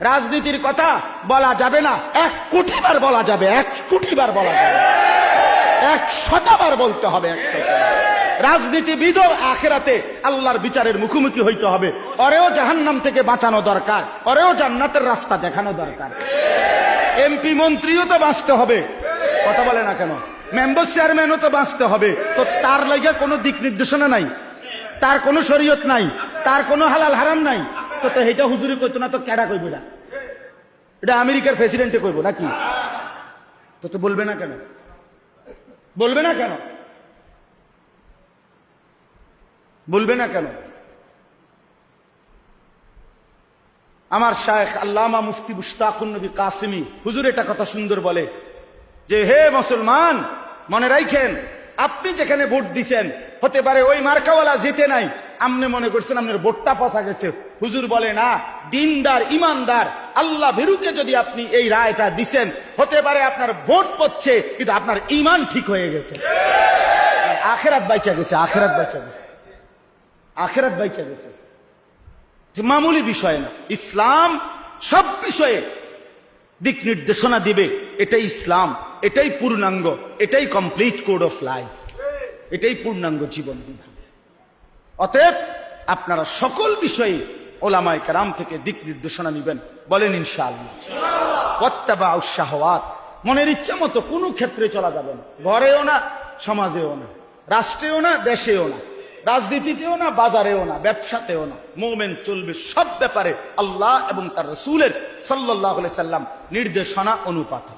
রাজনীতির কথা বলা যাবে না, 1 কোটি বার বলা যাবে, 1 কোটি বার বলা যাবে, 100 বার বলতে হবে, 100 রাজনীতিবিদ আখিরাতে আল্লাহর বিচারের মুখোমুখি হইতে হবে। ওরেও জাহান্নাম থেকে বাঁচানো দরকার, ওরেও জান্নাতের রাস্তা দেখানো দরকার। এমপি মন্ত্রীও তো বাঁচতে হবে, কথা বলে না কেন? মেম্বার চেয়ারম্যানও তো বাঁচতে হবে। তো তার লাগে কোনো দিক নির্দেশনা নাই, তার কোনো শরীয়ত নাই, তার কোনো হালাল হারাম নাই। তো এটা হুজুরি কইতো না, তো কেডা কইব? এটা আমেরিকার প্রেসিডেন্টে কইব নাকি? তো বলবে না কেন? বলবে না কেন? বলবে না কেন? আমার শায়েখ আল্লামা মুফতি মুশতাকুন নবী কাসিমি হুজুর এটা কথা সুন্দর বলে যে, হে মুসলমান, মনে রাখেন, আপনি যেখানে ভোট দিছেন হতে পারে ওই মার্কাওয়ালা জিতে নাই, আপনি মনে করছেন আপনার ভোটটা ফসা গেছে। হুজুর বলে না, দিনদার ইমানদার আল্লাহ ভীরুকে যদি আপনি এই রায়টা দিছেন, হতে পারে আপনার ভোট পড়ছে কিন্তু আপনার ইমান ঠিক হয়ে গেছে, আখিরাত বাইচা গেছে, আখিরাত বাইচা গেছে, আখিরাত বাইচা গেছে। মামুলি বিষয় না, ইসলাম সব বিষয়ে দিক নির্দেশনা দিবে। এটাই ইসলাম, এটাই পূর্ণাঙ্গ, এটাই কমপ্লিট কোড অফ লাইফ, এটাই পূর্ণাঙ্গ জীবন বিধান। অতএব আপনারা সকল বিষয়ে ওলামায়ে কেরাম থেকে দিক নির্দেশনা নিবেন, বলেন ইনশাআল্লাহ। ওয়াত্তাবাউ শাহওয়াত, মনের ইচ্ছা মতো কোনো ক্ষেত্রে চলা যাবে না, ঘরেও না, সমাজেও না, রাষ্ট্রেও না, দেশেও না, রাজনীতিতেও না, বাজারেও না, ব্যবসাতেও না। মুমিন চলবে সব ব্যাপারে আল্লাহ এবং তার রাসূলের সাল্লাল্লাহু আলাইহি সাল্লাম নির্দেশনা অনুপাতে।